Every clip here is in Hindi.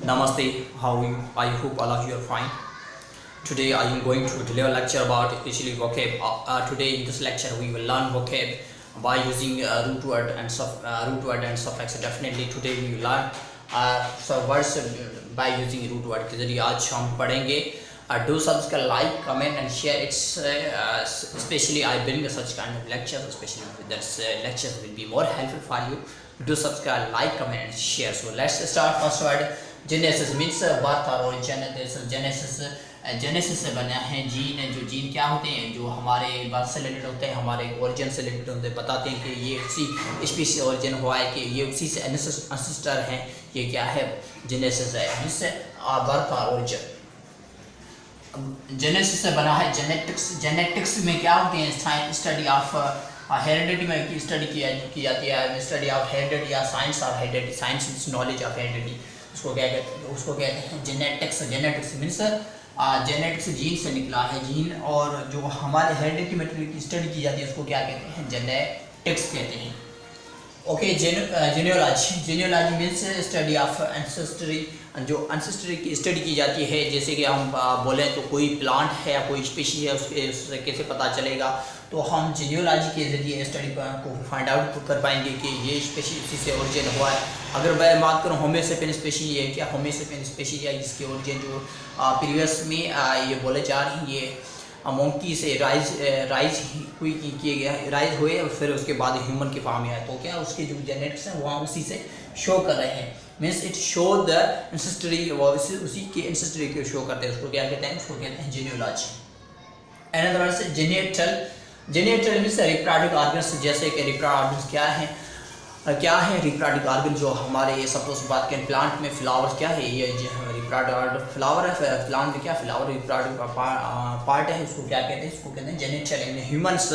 Namaste, how are you? I hope all of you are fine. Today I am going to deliver a lecture about especially vocab. Today in this lecture we will learn vocab by using root word and suffix. Definitely today we will learn words by using root word के जरिए आज हम पढ़ेंगे. Do subscribe, like, comment and share. It's especially I bring such kind of lectures, especially that lectures will be more helpful for you. Do subscribe, like, comment and share. So let's start. First word Genesis means birth or origin. Genesis से बना है जीन. जो जीन क्या होते हैं, जो हमारे बर्थ से रिलेटेड होते हैं, हमारे ओरिजिन से रिलेटेड होते हैं, बताते हैं कि ये उसी स्पीशीज से ओरिजिन हुआ है, कि ये उसी से एंसेस्टर हैं. ये क्या है, जेनेसिस है, मीन्स बर्थ और ओरिजिन. जेनेसिस से बना है जेनेटिक्स. जेनेटिक्स में क्या होते हैं, स्टडी ऑफ हेरिडिटी में स्टडी की जाती है, स्टडी ऑफ हेरिडिटी या science of heredity. Science means knowledge of heredity. उसको कहते हैं genetics. Genetics means genetics gene से निकला है, जीन, और जो हमारे हेरिडिटी मटेरियल की स्टडी की जाती है उसको क्या कहते हैं, जेनेटिक्स कहते हैं. Okay. Genealogy. Genealogy means study of ancestry. जो एंसेस्ट्री की स्टडी की जाती है, जैसे कि हम बोलें तो कोई प्लांट है या कोई स्पीशीज है, उससे कैसे पता चलेगा, तो हम जेनियोलॉजी के ज़रिए स्टडी को फाइंड आउट कर पाएंगे कि ये स्पीशीज इसी से ओरिजिन हुआ है. अगर मैं बात करूँ होमोसेपियन स्पीशीज, ये क्या होमोसेपियन स्पीशीज है जिसके ओरिजिन जो प्रीवियस में ये बोले जा रहे हैं, ये मोंकी से राइज हुई किए गया, राइज हुए और फिर उसके बाद ह्यूमन के फॉर्म में आए. तो क्या उसके जो जेनेटिक्स हैं वहाँ उसी से शो कर रहे हैं. Means it show the ancestry, उसी के एंसेस्ट्री को शो करते हैं. उसको क्या कहते हैं, उसको कहते हैं जेनियोलॉजी. अनदर वर्ड से genital. Genital means reproductive organs. जैसे कि रिप्रोडक्टिव ऑर्गन्स क्या है रिप्रोडक्टिव ऑर्गन जो हमारे, सपोज बात करें प्लांट में फ्लावर क्या है, ये रिप्रोडक्टिव फ्लावर है. प्लांट में क्या फ्लावर रिप्रोडक्टिव पार्ट है, उसको क्या कहते हैं, इसको कहते हैं genital. In humans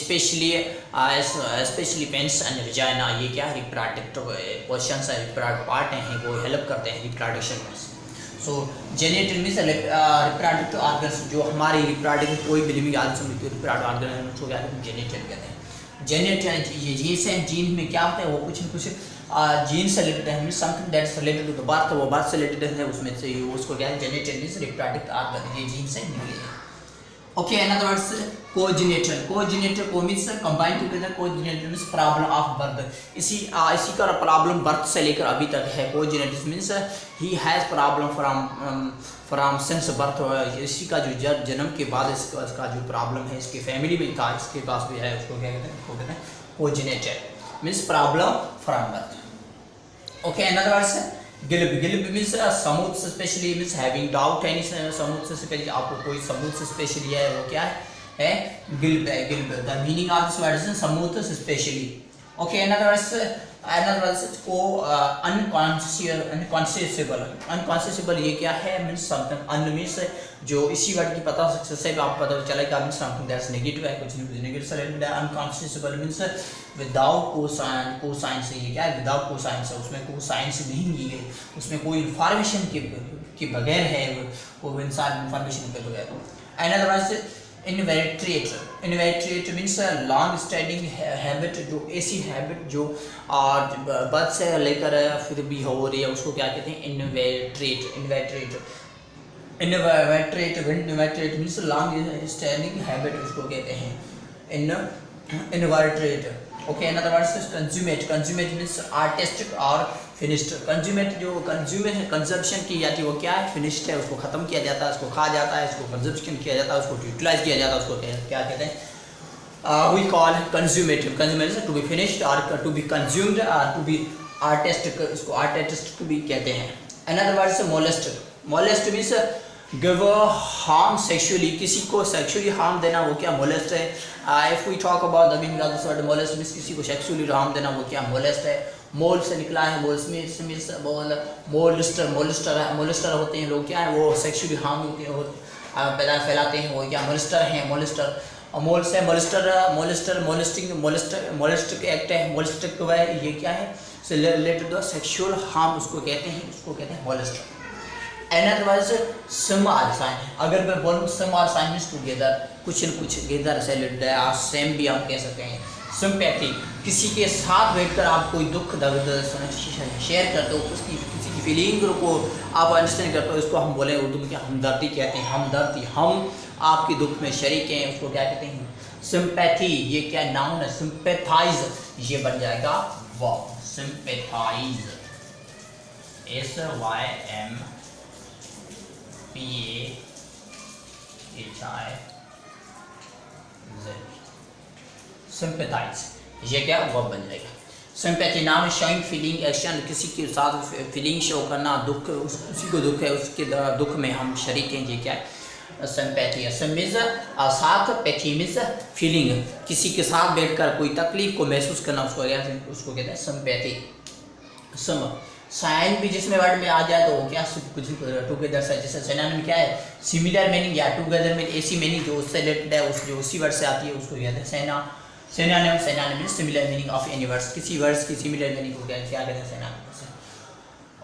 specially penis and vagina, ये क्या है रिप्रोडक्टिव पोर्शंस है, रिप्रोडक्टिव पार्ट हैं, वो हेल्प करते हैं रिप्रोडक्शन में. सो जेनेटिक मीन्स रिप्रोडक्टिव ऑर्गन्स, जो हमारी रिप्रोडक्टिव कोई भी लिविंग ऑर्गन रिप्रोडक्टिव ऑर्गन है उसको क्या कहते हैं, जेनेटिक कहते हैं. जेनेटिक ये जीन्स हैं. जीन में क्या होता है, वो कुछ न कुछ जीन से रिलेटेड है, means something that is related to the birth. वो बर्थ से रिलेटेड है, उसमें से उसको क्या है, जेनेटिक मीन्स रिप्रोडक्टिव ऑर्गन, ये जीन से निकले हैं. Okay. Another words congenital. Congenital को means combine together. Congenital means problem of birth. इसी का प्रॉब्लम बर्थ से लेकर अभी तक है. Congenital means he has problem from since birth. इसी का जो जन्म के बाद इसका जो प्रॉब्लम है, इसके फैमिली में था, इसके पास भी है, उसको क्या कहते हैं, congenital means problem from birth. Okay. Another words glib. Glib means smooth specially means having doubt any smooth से स्पेशली, आपको कोई समूथ से स्पेशली है, वो क्या है गिल्ब है. Glib. The meaning of this word is smooth specially. Okay. Another words को अनकॉन्शियसेबल. ये क्या है, मीन्स समथिंग अन मीन्स जो इसी वर्ड की पता से आप पता चलेगा, मीन्स समथिंग दैट्स नेगेटिव है, कुछ नेगेटिव से रिलेटेड है. अनकॉन्शियसेबल मीन्स विदाउट कोसाइन से, ये क्या है, विदाउट कोसाइन से, उसमें कोई साइंस नहीं दी गई, उसमें कोई इन्फॉर्मेशन के बगैर है, वो इंसान इन्फॉर्मेशन के बगैर. Another words inveterate. Inveterate means long standing habit, जो ऐसी हैबिट जो बर्थ से लेकर फिर भी हो रही है, उसको क्या कहते हैं, inveterate. Inveterate means long standing habit, उसको कहते हैं inveterate. Okay. Another word is consummate. Consummate means artistic और फिनिश्ड. कंज्यूमेट जो कंजप्शन की जाती है वो क्या है, फिनिश्ड है, उसको ख़त्म किया जाता है, उसको खा जाता है, उसको कंजप्शन किया जाता है, उसको यूटिलाइज किया जाता है, उसको क्या कहते हैं, we call consummative. Consummative to be finished और टू बी कंज्यूम्ड और टू बी आर्टिस्टिक, इसको आर्टिस्टिक भी कहते हैं. अनदर वर्ड से molest. Molest means give harm sexually, किसी को सेक्सुअली हार्म देना, वो क्या मोलेस्ट है. If we talk about the meaning of this word molest means किसी को सेक्सुअली हार्म देना, वो क्या मोलेस्ट है. मोल से निकला है. मोल्स मीन्स मोलिस्टर होते हैं लोग, क्या है, वो सेक्सुअली हार्म फैलाते हैं, वो क्या मोलिस्टर हैं. मोल से मोलिस्टिक एक्ट है. मोलिस्टिक है, ये क्या है, रिलेटेड सेक्सुअल हार्म, उसको कहते हैं मोलिस्टर. अनदर वर्ड सिम और साइन. अगर मैं बोलूँ सिम और साइन मीन्स टुगेदर, कुछ न कुछ गेदर से रिलेटेड है, सेम भी हम कह सकते हैं. सिंपैथी, किसी के साथ बैठकर आप कोई दुख दर्द शेयर करते हो, किसी की फीलिंग को आप अंडरस्टैंड करते हो, इसको हम बोले उर्दू में क्या, हमदर्दी कहते हैं। हमदर्दी, हम आपके दुख में शरीक हैं, उसको क्या कहते हैं, सिंपैथी। ये क्या नाउन है, सिंपैथाइज, ये बन जाएगा वर्ब, सिंपैथाइज, SYMPATHIZ, सिंपैथाइज, ये क्या वर्ब बन जाएगा। सिंपैथी नाम शोइंग फीलिंग एक्शन, किसी के साथ फीलिंग शो करना, दुख, उसी को दुख है, उसके दुख में हम शरीक हैं, ये क्या है, सिंपैथी है। सिमिज साथ, पैथीमिज फीलिंग, किसी के साथ बैठकर कोई तकलीफ को महसूस करना, उसको कहते हैं सिंपैथी। सम साइन भी जिसमें वर्ड में आ जाए तो क्या कुछ टुगेदर से, जैसे सिनोनिम क्या है, सिमिलर मीनिंग या टुगेदर में ऐसी मीनिंग जो उससे रिलेटेड है, उस जो उसी वर्ड से आती है, उसको कहते हैं synonym. Synonym means similar meaning of any words, किसी वर्ड्स की सिमिलर मीनिंग को क्या कहते हैं, सिनोनिम।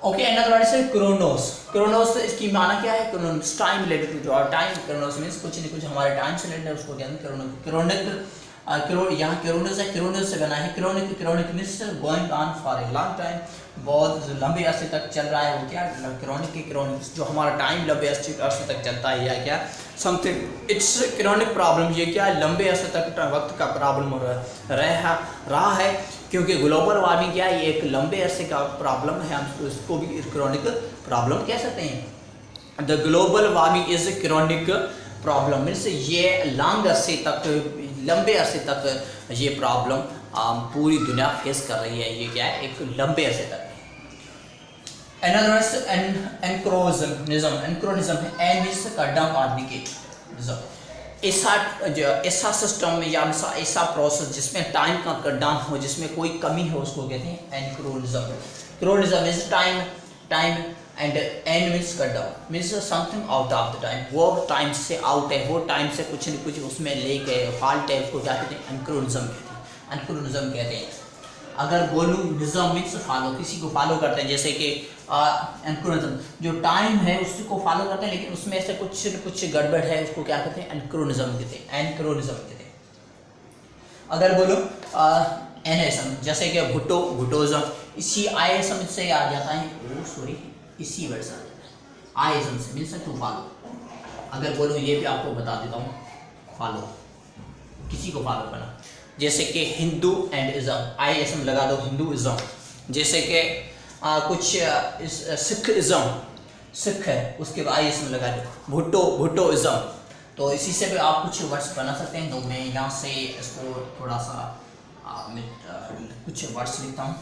ओके, अनदर वर्ड है क्रोनोस। क्रोनोस इसकी माना क्या है, chronos time related to our time. Chronos means कुछ न कुछ हमारे टाइम से रिलेटेड है, उसको कहते हैं क्रोनिक। क्रोनिक यहाँ क्रोनोस है, क्रोनोस से बना है chronic. Chronic means going on for a long time, बहुत लंबे अरसे तक चल रहा है, वो क्या क्रोनिक की क्रोनिक, जो हमारा टाइम लंबे अरसे तक चलता है, या क्या समथिंग इट्स क्रोनिक प्रॉब्लम, ये क्या लंबे अरसे तक वक्त का प्रॉब्लम रहा है, क्योंकि ग्लोबल वार्मिंग क्या है, ये एक लंबे अरसे का प्रॉब्लम है, हम इसको भी क्रोनिक प्रॉब्लम कह सकते हैं। The global warming is chronic problem means ये लंबे अरसे तक ये प्रॉब्लम पूरी दुनिया फेस कर रही है, ये क्या है, एक लंबे अरसे तक। Another is anachronism. Anachronism है एन मींस कदम आदमी के, ऐसा सिस्टम या ऐसा प्रोसेस जिसमें टाइम का कदम हो, जिसमें कोई कमी हो, उसको कहते हैं anachronism. Chronism is time and and means कदम means something out of the time, वो टाइम से आउट है, वो टाइम से कुछ न कुछ उसमें लेके फॉल्ट है, उसको क्या कहते हैं, एनक्रोनिज्म कहते हैं। एनक्रोनिज्म कहते हैं। अगर बोलूँ निज़्म मीन्स फॉलो, किसी को फॉलो करते हैं, जैसे कि एनक्रोनिज्म जो टाइम है उसी को फॉलो करते हैं, लेकिन उसमें से कुछ गड़बड़ है, उसको क्या कहते हैं, एनक्रोनिज्म कहते हैं। एनक्रोनिज्म कहते हैं। अगर बोलो एनिज्म, जैसे कि भुट्टोइज्म, इसी आइज्म से आ जाता है, इसी वर्ड से आ जाता है, आइज्म से मीन्स टू फॉलो। अगर बोलो ये भी आपको बता देता हूँ, फॉलो, किसी को फॉलो करना, जैसे कि हिंदू एंड इज़म, आईएसएम लगा दो, हिंदूइज्म। जैसे कि कुछ सिख है, उसके बाद आईएसएम लगा दो, भुट्टोइज्म। तो इसी से भी आप कुछ वर्ड्स बना सकते हैं। तो मैं यहाँ से इसको थोड़ा सा कुछ वर्ड्स लिखता हूँ,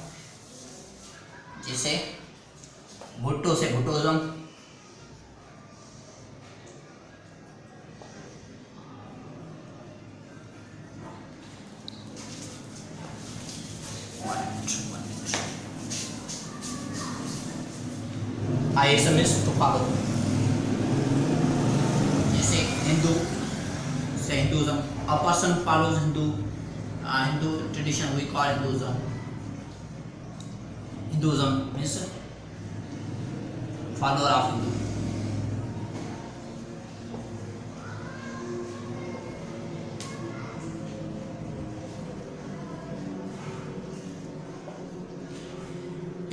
जैसे भुट्टो से Bhuttoism, ISM is to follow. जैसे हिंदू से Hinduism, a person follows Hindu tradition, we call Hinduism. Hinduism means follower of Hindu.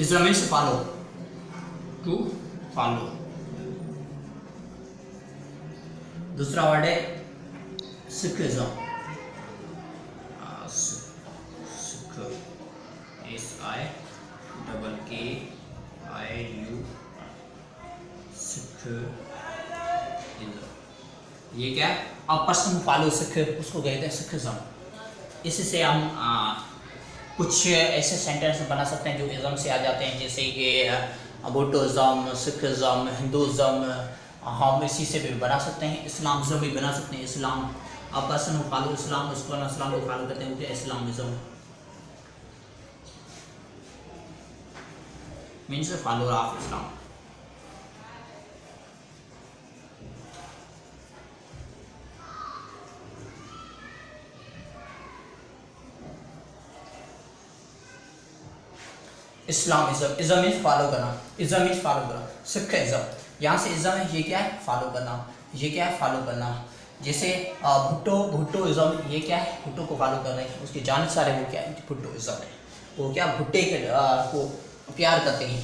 Ism means follow, to follow. दूसरा वर्ड है सिखिज्म, सिख, SIKKIU, सिखिज्म। ये क्या है, अ पर्सन फॉलो सिख, उसको कहते हैं सिखिज्म। इससे हम कुछ ऐसे सेंटेंस बना सकते हैं जो इज़म से आ जाते हैं, जैसे कि भुट्टोइज्म, सिखिज्म, हिंदुइज्म। हम इसी से भी बना सकते हैं, इस्लामिज्म भी बना सकते हैं। इस्लाम, अ पर्सन फॉलो इस्लाम, उसको इस्लाम को फॉलो करते हैं, Islamism means follower of Islam. Islamism, ism means follow करना, इज़म मीन्स फॉलो करना। सिखिज्म, यहाँ से इज़म है, ये क्या है, फॉलो करना, ये क्या है, फॉलो करना। जैसे भुट्टोइज्म, ये क्या है, भुट्टो को फॉलो करना है, उसके जाने सारे वो क्या है, भुट्टोइज्म है, वो क्या भुट्टे के को प्यार करते हैं।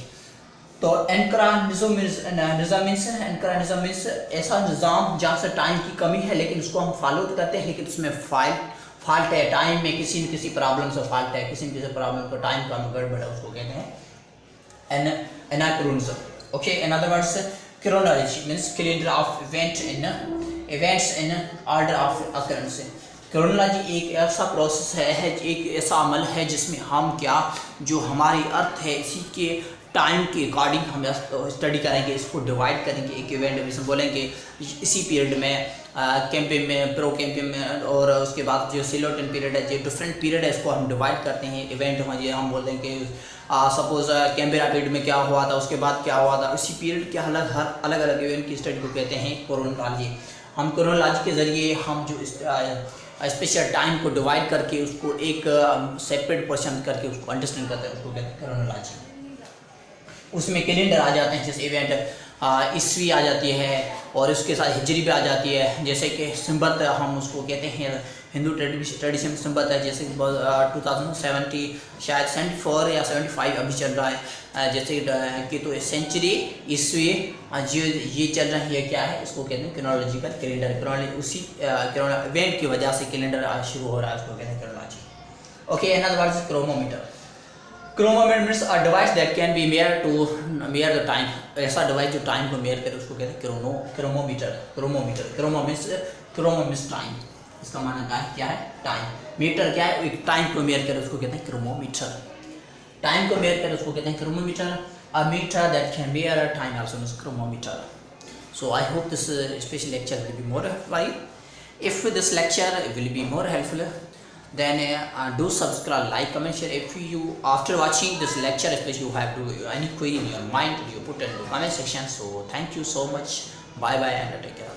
तो एनक्रानिज्म मीन्स ऐसा निज़ाम जहाँ से टाइम की कमी है लेकिन उसको हम फॉलो तो करते हैं, लेकिन उसमें फॉल्ट है, टाइम में किसी न किसी प्रॉब्लम से फॉल्ट है, किसी न किसी प्रॉब्लम को टाइम का गड़बड़ है, उसको कहते हैं anachronism. Okay, in other words chronology means calendar of events in order of occurrence. Chronology एक ऐसा प्रोसेस है, एक ऐसा अमल है जिसमें हम जो हमारी अर्थ है इसी के टाइम के अकॉर्डिंग हम स्टडी करेंगे, इसको डिवाइड करेंगे। एक इवेंट में बोलेंगे इसी पीरियड में कैंपिंग में, प्रो कैंपिंग में, और उसके बाद जो सिलोटन पीरियड है, जो डिफरेंट पीरियड है, इसको हम डिवाइड करते हैं इवेंट में। ये हम बोलते हैं कि सपोज कैम्बेरा पीरियड में क्या हुआ था, उसके बाद क्या हुआ था, उसी पीरियड के अलग अलग इवेंट की स्टडी को कहते हैं क्रोनोलॉजी। हम क्रोनोलॉजी के ज़रिए हम जो स्पेशल टाइम को डिवाइड करके उसको एक सेपरेट पोर्शन करके उसको अंडरस्टैंड करते हैं, उसको कहते हैं क्रोनोलॉजी। उसमें कैलेंडर आ जाते हैं, जैसे इवेंट ईस्वी आ जाती है और उसके साथ हिजरी भी आ जाती है। जैसे कि संबत हम उसको कहते हैं, हिंदू ट्रेडिशन संबत है, जैसे 2070 शायद 74 या 75 अभी चल रहा है। जैसे कि तो सेंचुरी ईस्वी ये चल रहा है, ये क्या है, इसको कहते हैं क्रोनोलॉजिकल कैलेंडर। उसी इवेंट की वजह से कैलेंडर शुरू हो रहा है, उसको कहते हैं chronology. Okay, another word is chronometer. Chronometer means a device that can be measure to measure the time. ऐसा डिवाइस जो टाइम को मेयर करे उसको कहते हैं क्रोनोमीटर। क्रोनो मीन्स टाइम, इसका माना क्या है टाइम। मीटर क्या है, एक टाइम को मेयर करे उसको कहते हैं क्रोनोमीटर। टाइम को मेयर करे उसको कहते हैं chronometer. A meter that can measure a time also means chronometer. So I hope this special lecture will be more helpful. If this lecture will be more helpful, then do subscribe, like, comment, share. If you after watching this lecture especially you have any query in your mind, you put in the comment section. So thank you so much. Bye bye and take care.